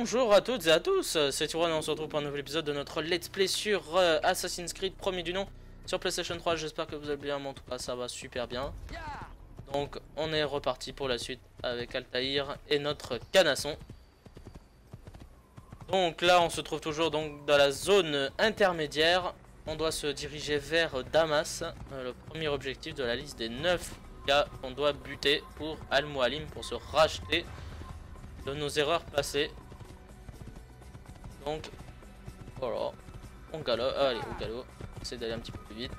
Bonjour à toutes et à tous, c'est Tiron et on se retrouve pour un nouvel épisode de notre Let's Play sur Assassin's Creed premier du nom sur PlayStation 3. J'espère que vous allez bien, en tout cas ça va super bien. Donc on est reparti pour la suite avec Altaïr et notre canasson. Donc là on se trouve toujours donc dans la zone intermédiaire. On doit se diriger vers Damas, le premier objectif de la liste des 9 gars qu'on doit buter pour Al-Mualim pour se racheter de nos erreurs passées. Donc voilà, on galope, allez au galop, on essaie d'aller un petit peu plus vite.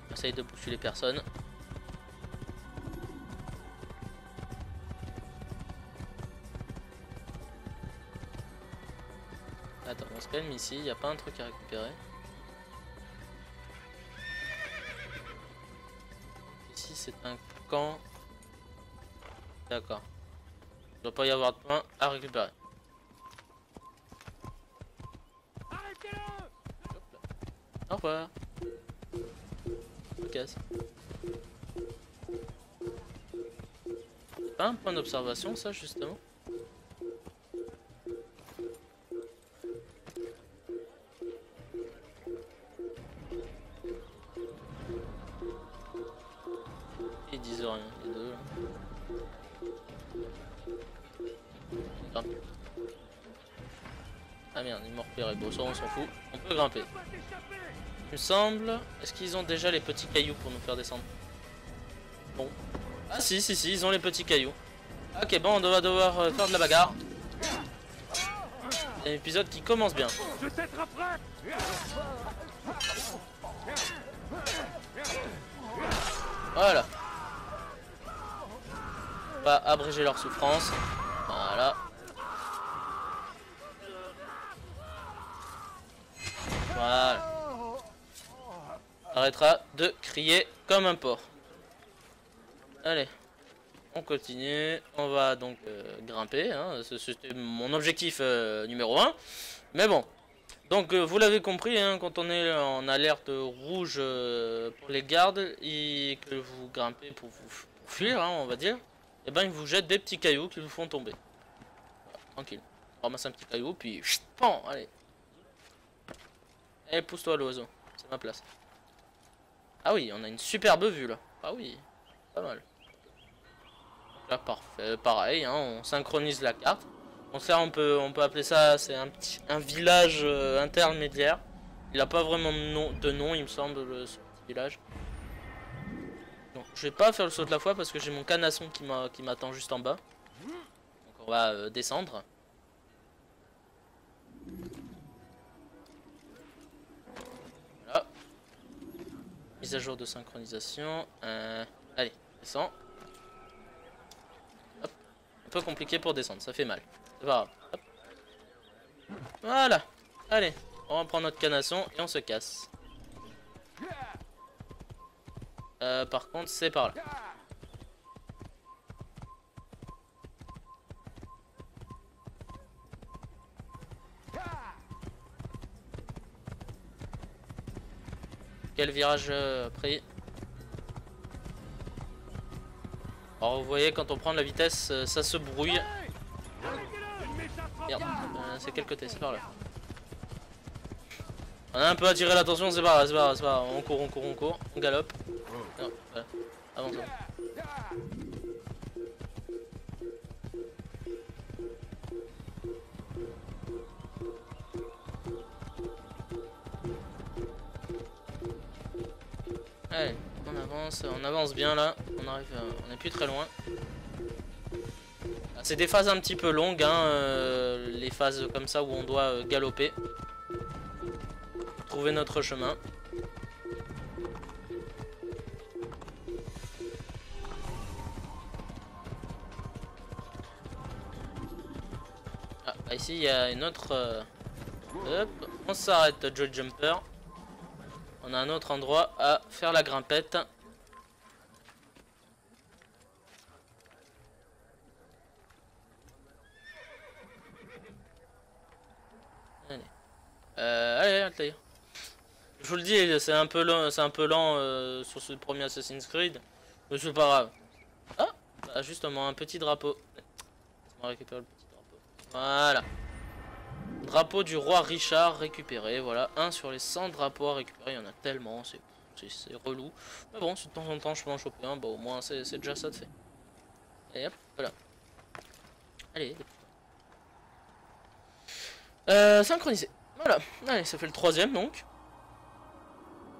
On essaye de bousculer les personnes. Attends, on se calme ici, il n'y a pas un truc à récupérer. Ici c'est un camp. D'accord. Il ne doit pas y avoir de points à récupérer. Au revoir. Je me casse. C'est pas un point d'observation ça justement? Ils disent rien, les deux. Ah merde, ils m'ont repéré. Bon, ça on s'en fout. On peut grimper. Il me semble. Est-ce qu'ils ont déjà les petits cailloux pour nous faire descendre? Bon. Ah si, ils ont les petits cailloux. Ok, bon, on va devoir faire de la bagarre. Il y a un épisode qui commence bien. Voilà. On va abréger leur souffrance. Voilà. Voilà. Arrêtera de crier comme un porc. Allez. On continue. On va donc grimper. Hein. C'était mon objectif numéro 1. Mais bon. Donc vous l'avez compris, hein, quand on est en alerte rouge pour les gardes et que vous grimpez pour vous fuir, hein, on va dire, et ben ils vous jettent des petits cailloux qui vous font tomber. Voilà, tranquille. On ramasse un petit caillou puis pan, allez. Allez, pousse-toi l'oiseau, c'est ma place. Ah oui, on a une superbe vue là. Ah oui, pas mal. Là parfait, pareil, hein, on synchronise la carte. Donc ça on peut appeler ça, c'est un village intermédiaire. Il n'a pas vraiment de nom il me semble ce petit village. Donc je vais pas faire le saut de la foi parce que j'ai mon canasson qui m'attend juste en bas. Donc on va descendre. Voilà. Mise à jour de synchronisation. Allez, descend. Hop. Un peu compliqué pour descendre, ça fait mal. C'est pas grave. Hop. Voilà. Allez, on reprend notre canasson et on se casse. Par contre, c'est par là. Quel virage pris? Alors vous voyez, quand on prend de la vitesse, ça se brouille. Merde, c'est quel côté? C'est par là. On a un peu attiré l'attention, c'est pas grave, on court, on galope. Non, voilà. Avançons. Allez, on avance bien là, on est plus très loin. C'est des phases un petit peu longues, hein, les phases comme ça où on doit galoper. Trouver notre chemin. Ah, ici il y a une autre... Hop, on s'arrête Joe Jumper. On a un autre endroit à faire la grimpette. Allez. Allez, Altaïr. Je vous le dis, c'est un peu lent, sur ce premier Assassin's Creed. Mais c'est pas grave. Ah, bah justement, un petit drapeau. On va récupérer le petit drapeau. Voilà. Drapeau du roi Richard récupéré. Voilà, 1 sur les 100 drapeaux à récupérer. Il y en a tellement, c'est relou. Mais bon, si de temps en temps je peux en choper un, bah au moins c'est déjà ça de fait. Et hop, voilà. Allez. Synchronisé. Voilà. Allez, ça fait le 3ème donc.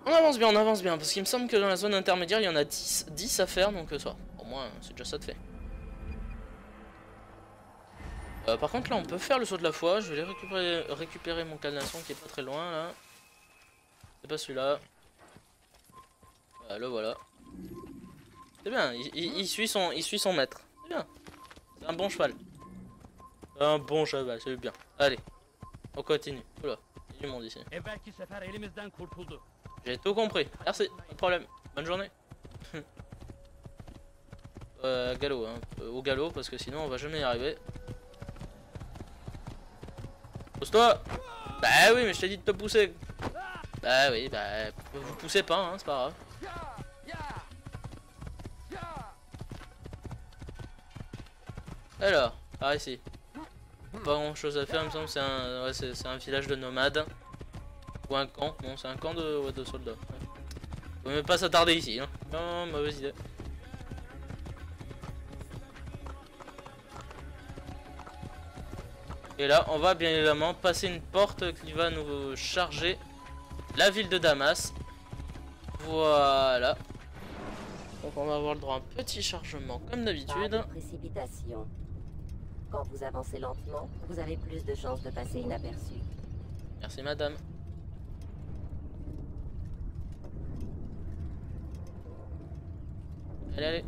On avance bien, parce qu'il me semble que dans la zone intermédiaire, il y en a 10 à faire, donc ça. Au moins, c'est déjà ça de fait. Par contre, là, on peut faire le saut de la foi. Je vais récupérer mon cadenasson qui est pas très loin, là. C'est pas celui-là. Le voilà. C'est bien, il suit son maître. C'est bien. C'est un bon cheval. Un bon cheval, c'est bien. Allez, on continue. Oula, il y a du monde ici. J'ai tout compris. Merci, pas de problème. Bonne journée. Galop, hein. Au galop, parce que sinon on va jamais y arriver. Pousse-toi. Bah oui, mais je t'ai dit de te pousser. Bah oui, bah vous poussez pas, hein, c'est pas grave. Alors, par ici. Pas grand chose à faire, il me semble que c'est un village de nomades. Ou un camp, non c'est un camp de soldats. Faut même pas s'attarder ici, hein. Non, mauvaise idée. Et là, on va bien évidemment passer une porte qui va nous charger la ville de Damas. Voilà. Donc on va avoir le droit à un petit chargement comme d'habitude. Précipitation. Quand vous avancez lentement, vous avez plus de chances de passer inaperçu. Merci madame. Allez, allez.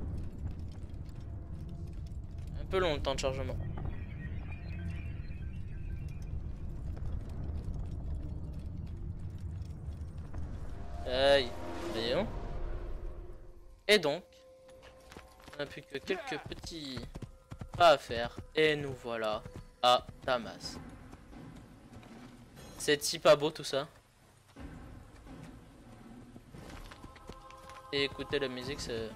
Un peu long le temps de chargement. Aïe, voyons. Et donc, on n'a plus que quelques petits pas à faire. Et nous voilà à Damas. C'est si pas beau tout ça. Et écouter la musique, c'est...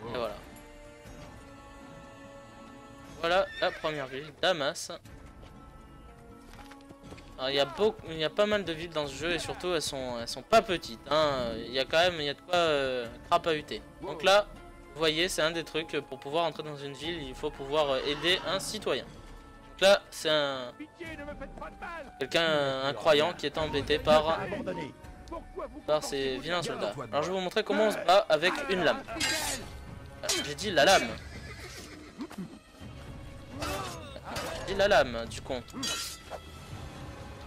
Et voilà. Voilà la première ville, Damas. Alors, il y a pas mal de villes dans ce jeu et surtout elles sont pas petites. Hein. Il y a de quoi crapahuter. Donc là, vous voyez, c'est un des trucs pour pouvoir entrer dans une ville, il faut pouvoir aider un citoyen. Donc là, c'est un croyant qui est embêté par ces vilains soldats. Alors je vais vous montrer comment on se bat avec une lame. J'ai dit la lame. J'ai dit la lame, du con.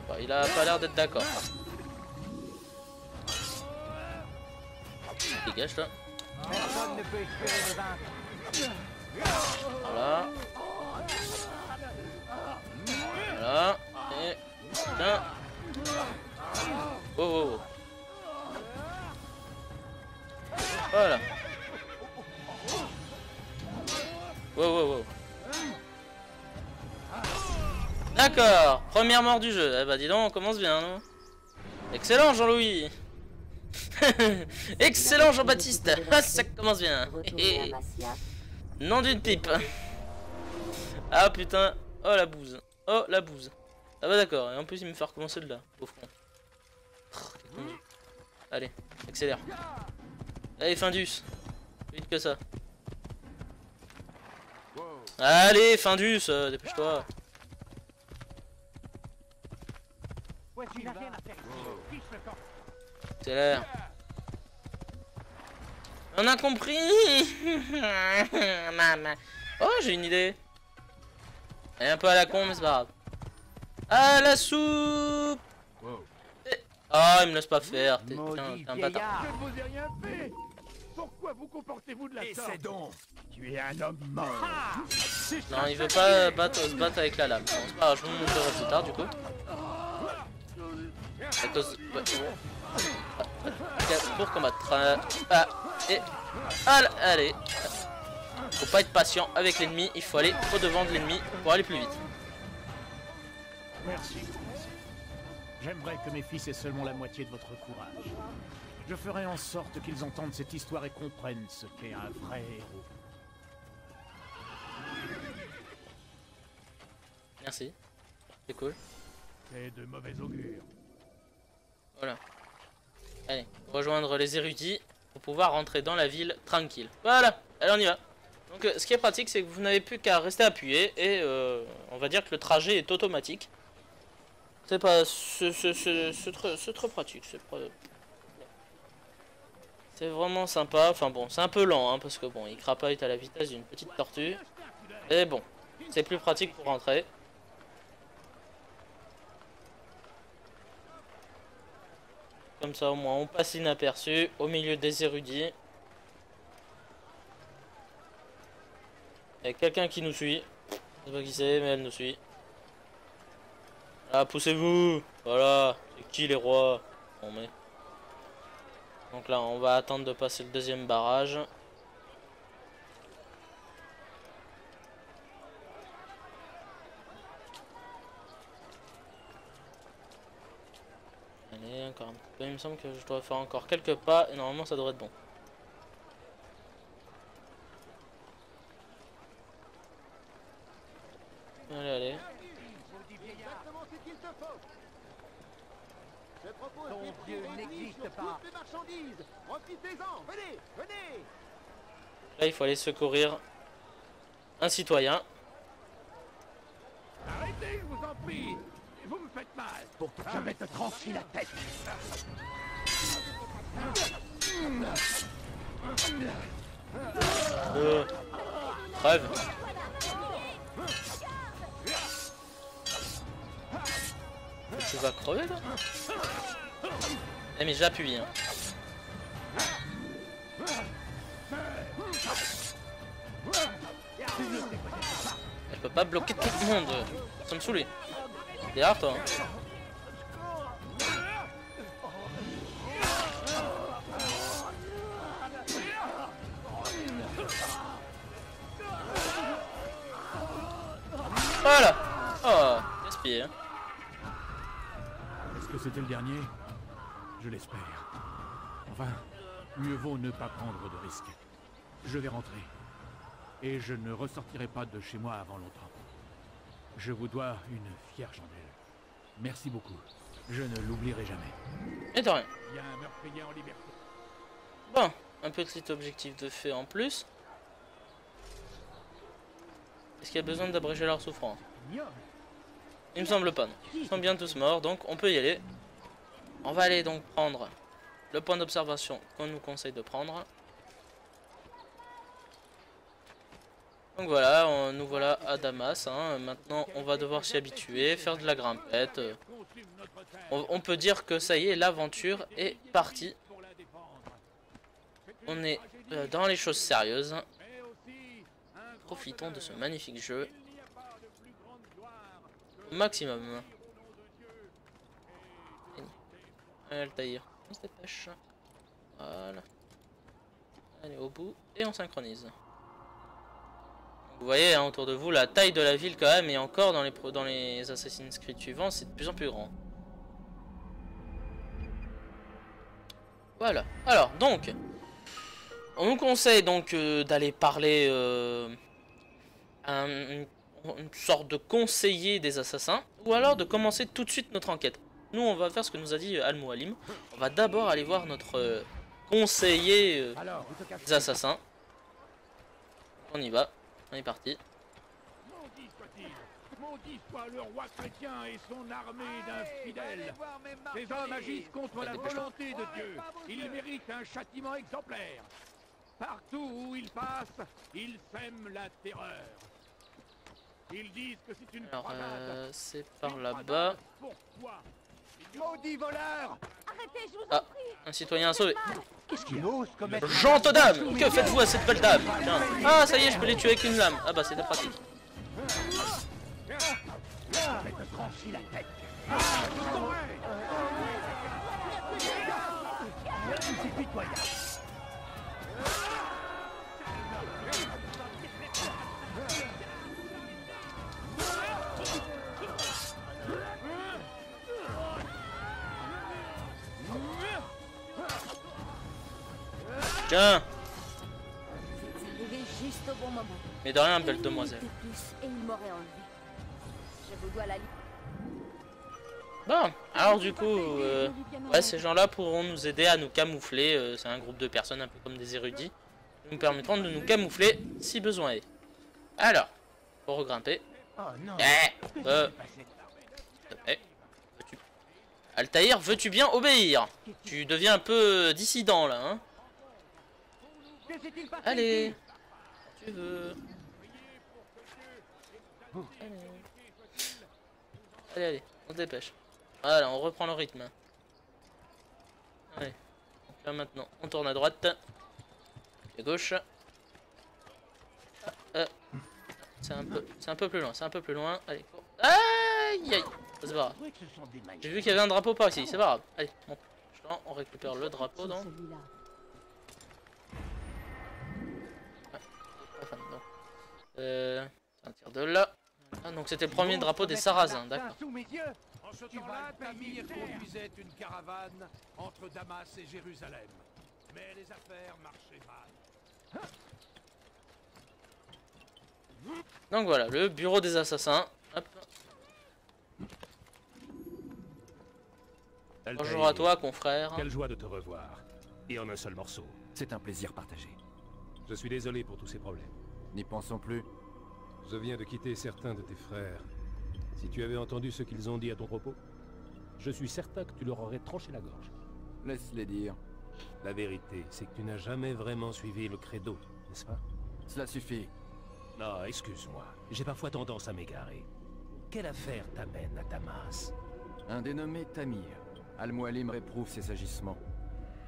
Bon, il a pas l'air d'être d'accord. Dégage là. Voilà. Voilà. Et... Tiens. Oh, oh, oh. Voilà. Wow, wow, wow. D'accord, première mort du jeu. Eh bah dis donc, on commence bien, non? Excellent Jean-Louis. Excellent Jean-Baptiste. Ah, ça commence bien. Nom d'une pipe. Ah putain. Oh la bouse. Oh la bouse. Ah bah d'accord, et en plus il me fait recommencer de là. Pauvre con. Allez, accélère. Allez, Findus. Vite que ça. Allez, Findus, dépêche-toi. Accélère. On a compris. Oh, j'ai une idée. Elle est un peu à la con, mais c'est pas grave. Ah, la soupe. Ah, il me laisse pas faire. T'es un bâtard. Je ne vous ai rien fait. Pourquoi vous comportez-vous de la sorte donc? Tu es un homme mort. Non, il veut pas se battre avec la lame. Bon, c'est pas grave, je vous montrerai plus tard du coup. À cause... Pour combattre. Et... Allez. Faut pas être patient avec l'ennemi, il faut aller au devant de l'ennemi pour aller plus vite. Merci. J'aimerais que mes fils aient seulement la moitié de votre courage. Je ferai en sorte qu'ils entendent cette histoire et comprennent ce qu'est un vrai héros. Merci. C'est cool. C'est de mauvais augure. Voilà. Allez, rejoindre les érudits pour pouvoir rentrer dans la ville tranquille. Voilà, allez on y va. Donc ce qui est pratique, c'est que vous n'avez plus qu'à rester appuyé et on va dire que le trajet est automatique. C'est pas... C'est très pratique. C'est vraiment sympa. Enfin bon, c'est un peu lent hein, parce que bon, il crapaille à la vitesse d'une petite tortue. Et bon, c'est plus pratique pour rentrer. Comme ça au moins on passe inaperçu au milieu des érudits. Il y a quelqu'un qui nous suit. Je sais pas qui c'est mais elle nous suit. Ah poussez-vous. Voilà. C'est qui les rois? Bon mais. Donc là on va attendre de passer le deuxième barrage. Allez, encore un petit peu. Il me semble que je dois faire encore quelques pas et normalement ça devrait être bon. Allez, allez. Ton Dieu n'existe pas. Là il faut aller secourir un citoyen. Arrêtez, je vous en prie. Vous me faites mal. Pour que je vais te trancher la tête. Crève. Tu vas crever là? Eh mais j'appuie hein. Je peux pas bloquer tout le monde. Ça me saoule. Derrière toi. Hein. Voilà. Oh, gaspillé. Hein. Est-ce que c'était le dernier? Je l'espère. Enfin, mieux vaut ne pas prendre de risques. Je vais rentrer. Et je ne ressortirai pas de chez moi avant longtemps. Je vous dois une fière chandelle. Merci beaucoup. Je ne l'oublierai jamais. Et de rien. Il y a un meurtrier en liberté. Bon, un petit objectif de fait en plus. Est-ce qu'il y a besoin d'abréger leur souffrance? Il me semble pas, non. Ils sont bien tous morts, donc on peut y aller. On va aller donc prendre le point d'observation qu'on nous conseille de prendre. Donc voilà, nous voilà à Damas. Hein. Maintenant, on va devoir s'y habituer, faire de la grimpette. On peut dire que ça y est, l'aventure est partie. On est dans les choses sérieuses. Profitons de ce magnifique jeu au maximum. Allez, Altaïr, on se dépêche. Voilà. Allez, au bout et on synchronise. Vous voyez hein, autour de vous la taille de la ville quand même, et encore dans les Assassin's Creed suivants, c'est de plus en plus grand. Voilà. Alors donc, on nous conseille donc d'aller parler à une sorte de conseiller des assassins, ou alors de commencer tout de suite notre enquête. Nous, on va faire ce que nous a dit Al-Mualim. On va d'abord aller voir notre conseiller des assassins. On y va. On est parti. Maudit soit-il. Maudit soit le roi chrétien et son armée d'infidèles. Ces hommes agissent contre la volonté de Dieu. Ils méritent un châtiment exemplaire. Partout où ils passent, ils sèment la terreur. Ils disent que c'est une croisade. C'est par là-bas. Pourquoi? Maudit voleur! Arrêtez, je vous en Ah, prie. un citoyen sauvé. Qu'est-ce qu'il ose commettre? Gente dame, que faites-vous à cette belle dame? Tiens. Ah, ça y est, je peux les tuer avec une lame. Ah bah, c'est pratique. Je vais te trancher la tête. C'est pitoyable. Tiens. Vous êtes arrivé juste au bon moment. Mais de rien, belle Une demoiselle. minute de plus et il m'aurait enlevé. Je vous dois la Bon, alors du coup, ouais, ces gens-là pourront nous aider à nous camoufler. C'est un groupe de personnes un peu comme des érudits. Ils nous permettront de nous camoufler si besoin est. Alors, pour regrimper. Oh non. Altaïr, veux-tu bien obéir? Tu deviens un peu dissident là, hein? Allez, tu veux. Allez, allez, on se dépêche. Voilà, on reprend le rythme. Allez, donc là maintenant, on tourne à droite. Et à gauche. C'est un peu plus loin, c'est un peu plus loin. Allez, cours. Aïe aïe, c'est pas grave. J'ai vu qu'il y avait un drapeau par ici, c'est pas grave. Allez, bon, on récupère le drapeau donc. Un tir de là. Ah, donc c'était le premier drapeau des Sarrasins, d'accord. En ce temps-là, Tamir conduisait une caravane entre Damas et Jérusalem. Mais les affaires marchaient mal. Donc voilà, le bureau des assassins. Hop. Bonjour à toi, confrère. Quelle joie de te revoir. Et en un seul morceau. C'est un plaisir partagé. Je suis désolé pour tous ces problèmes. N'y pensons plus. Je viens de quitter certains de tes frères. Si tu avais entendu ce qu'ils ont dit à ton propos, je suis certain que tu leur aurais tranché la gorge. Laisse-les dire. La vérité, c'est que tu n'as jamais vraiment suivi le credo, n'est-ce pas? Cela suffit. Non, excuse-moi. J'ai parfois tendance à m'égarer. Quelle affaire t'amène à Damas? Un dénommé Tamir. Al-Mualim réprouve ses agissements.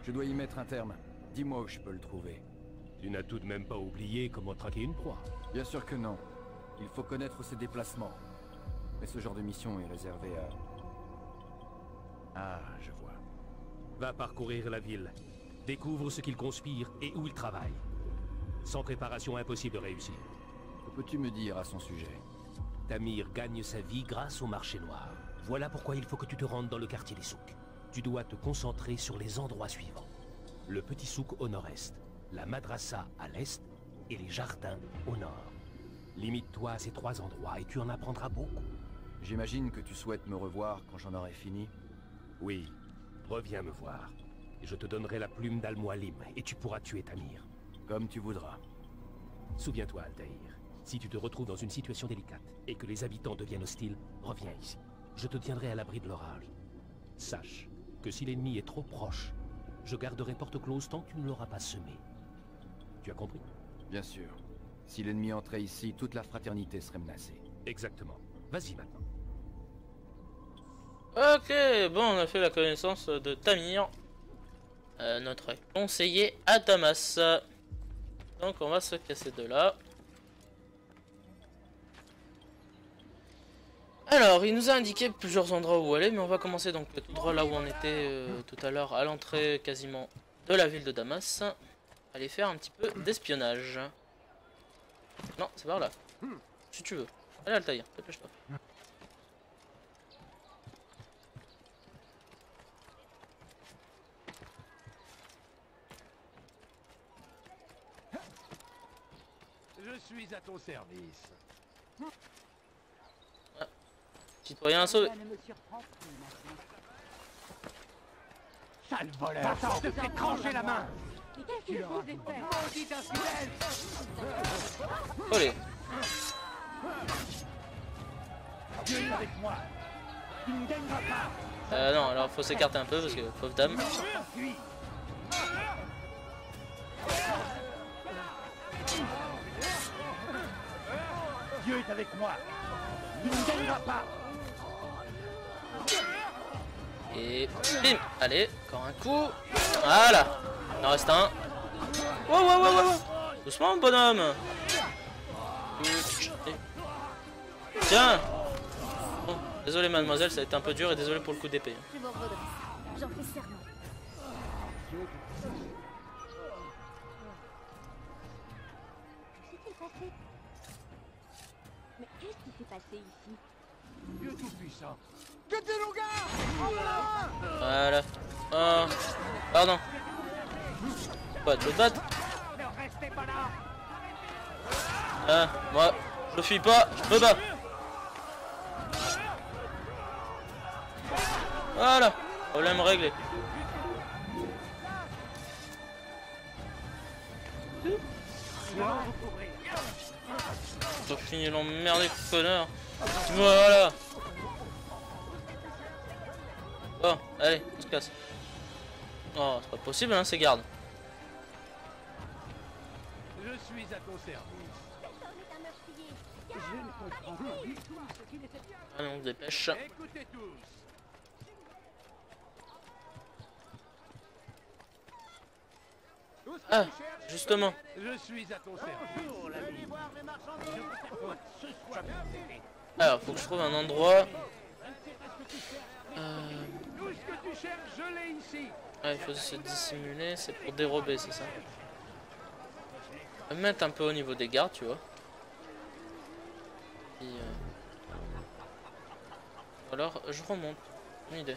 Je dois y mettre un terme. Dis-moi où je peux le trouver. Tu n'as tout de même pas oublié comment traquer une proie. Bien sûr que non. Il faut connaître ses déplacements. Mais ce genre de mission est réservé à... Ah, je vois. Va parcourir la ville. Découvre ce qu'il conspire et où il travaille. Sans préparation, impossible de réussir. Que peux-tu me dire à son sujet? Tamir gagne sa vie grâce au marché noir. Voilà pourquoi il faut que tu te rendes dans le quartier des souks. Tu dois te concentrer sur les endroits suivants. Le petit souk au nord-est, la madrasa à l'est et les jardins au nord. Limite-toi à ces trois endroits et tu en apprendras beaucoup. J'imagine que tu souhaites me revoir quand j'en aurai fini. Oui, reviens me voir. Et je te donnerai la plume d'Al-Mualim et tu pourras tuer Tamir. Comme tu voudras. Souviens-toi, Altaïr. Si tu te retrouves dans une situation délicate et que les habitants deviennent hostiles, reviens ici. Je te tiendrai à l'abri de l'orage. Sache que si l'ennemi est trop proche, je garderai porte close tant que tu ne l'auras pas semé. Tu as compris? Bien sûr. Si l'ennemi entrait ici, toute la fraternité serait menacée. Exactement. Vas-y maintenant. Ok, bon, on a fait la connaissance de Tamir, notre conseiller à Damas. Donc on va se casser de là. Alors, il nous a indiqué plusieurs endroits où aller, mais on va commencer donc tout droit là où on était tout à l'heure, à l'entrée quasiment de la ville de Damas. Aller faire un petit peu d'espionnage. Non, c'est par là. Si tu veux. Allez, Altaïr, dépêche-toi. Je suis à ton service. Citoyen sauvé. Sale voleur. Je te fais trancher la main. Qu'est-ce que vous avez fait? Maudit infidèle. Allez. Dieu est avec moi. Tu ne gagneras pas. Non, alors faut s'écarter un peu parce que pauvre dame. Fuis. Dieu est avec moi. Tu ne gagneras pas. Et bim. Allez, encore un coup. Voilà. Il en reste un. Wow, wow, wow, wow. Doucement, bonhomme. Tiens. Bon, désolé mademoiselle, ça a été un peu dur et désolé pour le coup d'épée. Je m'en redresse. J'en fais serment. Qu'est-ce qui s'est passé? Mais qu'est-ce qui s'est passé ici? Dieu tout-puissant. Voilà. Oh, pardon. Quoi, tu veux te battre? Ah, moi, je fuis pas, je me bats. Voilà, problème réglé. T'as fini l'emmerdé, connard. Voilà. Bon, allez, on se casse. Oh, c'est pas possible, hein, ces gardes. Je suis à ton service. Allez, on se dépêche. Écoutez tous. Ah, justement. Je suis à ton service. Alors, faut que je trouve un endroit. Tout ce que tu cherches, je l'ai ici. Ah, il faut se dissimuler, c'est pour dérober, c'est ça. Je vais me mettre un peu au niveau des gardes, tu vois. Et, ou alors, je remonte. Une idée.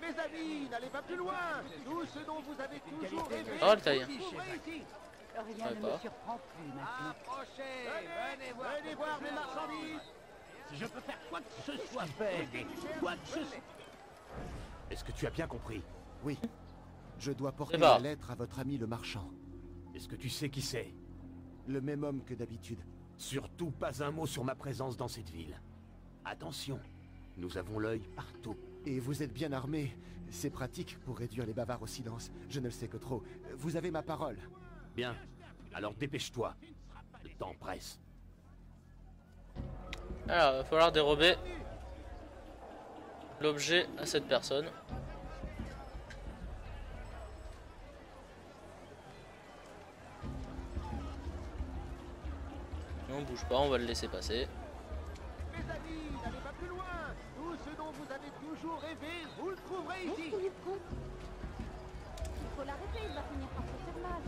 Mes amis, n'allez pas plus loin. Tout ce dont vous avez toujours rêvé. Oh, le taille. Rien Ouais, ne pas. me surprend plus maintenant. Approchez. Venez voir mes marchandises. Si je peux faire quoi que ce soit, fais quoi que ce soit. Est-ce que tu as bien compris? Oui. Je dois porter C'est pas. la lettre à votre ami le marchand. Est-ce que tu sais qui c'est? Le même homme que d'habitude. Surtout pas un mot sur ma présence dans cette ville. Attention, nous avons l'œil partout. Et vous êtes bien armé. C'est pratique pour réduire les bavards au silence. Je ne le sais que trop. Vous avez ma parole. Bien, alors dépêche-toi. Le temps presse. Alors, il va falloir dérober l'objet à cette personne. On bouge pas, on va le laisser passer. Mes amis, n'allez pas plus loin. Tout ce dont vous avez toujours rêvé, vous le trouverez ici. Il faut l'arrêter, il va finir par se faire mal.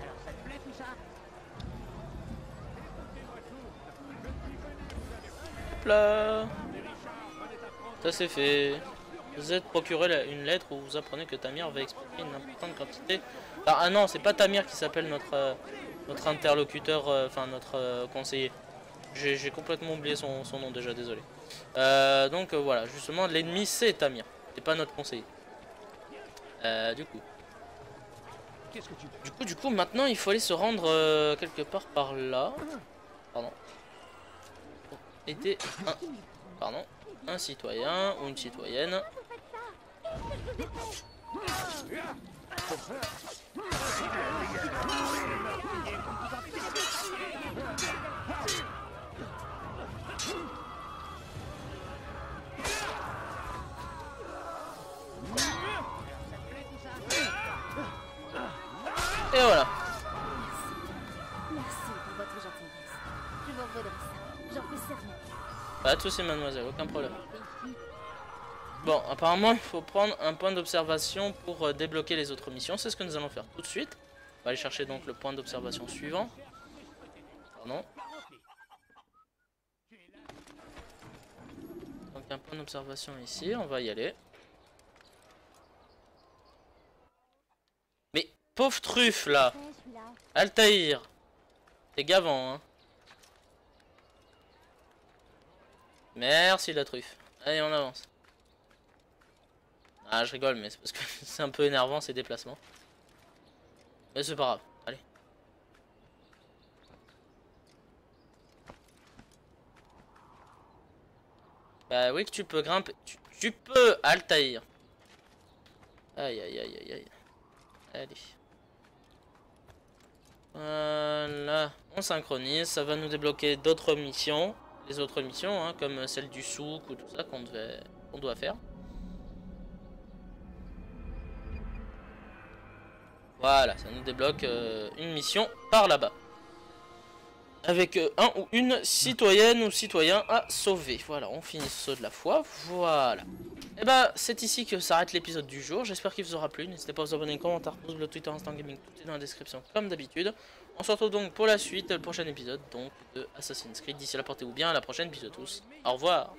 Alors ça te plaît tout ça? Hop là. Ça c'est fait. Vous êtes procuré une lettre où vous apprenez que Tamir va expliquer une importante quantité. Ah non, c'est pas Tamir qui s'appelle notre interlocuteur, enfin notre conseiller. J'ai complètement oublié son nom déjà, désolé. Donc voilà, justement l'ennemi c'est Tamir, et pas notre conseiller. Du coup maintenant il faut aller se rendre quelque part par là. Pardon. Pour aider un citoyen ou une citoyenne. Et voilà. Merci pour votre gentillesse. Je vous redonne ça. J'en fais serment. Pas de soucis mademoiselle, aucun problème. Bon, apparemment il faut prendre un point d'observation pour débloquer les autres missions. C'est ce que nous allons faire tout de suite. On va aller chercher donc le point d'observation suivant. Pardon. Donc un point d'observation ici, on va y aller. Mais pauvre truffe là, Ouais, je suis là. Altaïr, t'es gavant hein. Merci la truffe. Allez on avance. Ah je rigole mais c'est parce que c'est un peu énervant ces déplacements. Mais c'est pas grave, allez. Bah oui que tu peux grimper. Tu peux Altaïr. Aïe aïe aïe aïe aïe. Allez. Voilà. On synchronise, ça va nous débloquer d'autres missions. Les autres missions hein, comme celle du souk ou tout ça qu'on doit faire. Voilà, ça nous débloque une mission par là-bas. avec un ou une citoyenne ou citoyen à sauver. Voilà, on finit ce saut de la foi. Voilà. Et bah, c'est ici que s'arrête l'épisode du jour. J'espère qu'il vous aura plu. N'hésitez pas à vous abonner, commentaire, pouce bleu, Twitter, Instant Gaming, tout est dans la description comme d'habitude. On se retrouve donc pour la suite, le prochain épisode donc de Assassin's Creed. D'ici là, portez-vous bien. À la prochaine. Bisous à tous. Au revoir.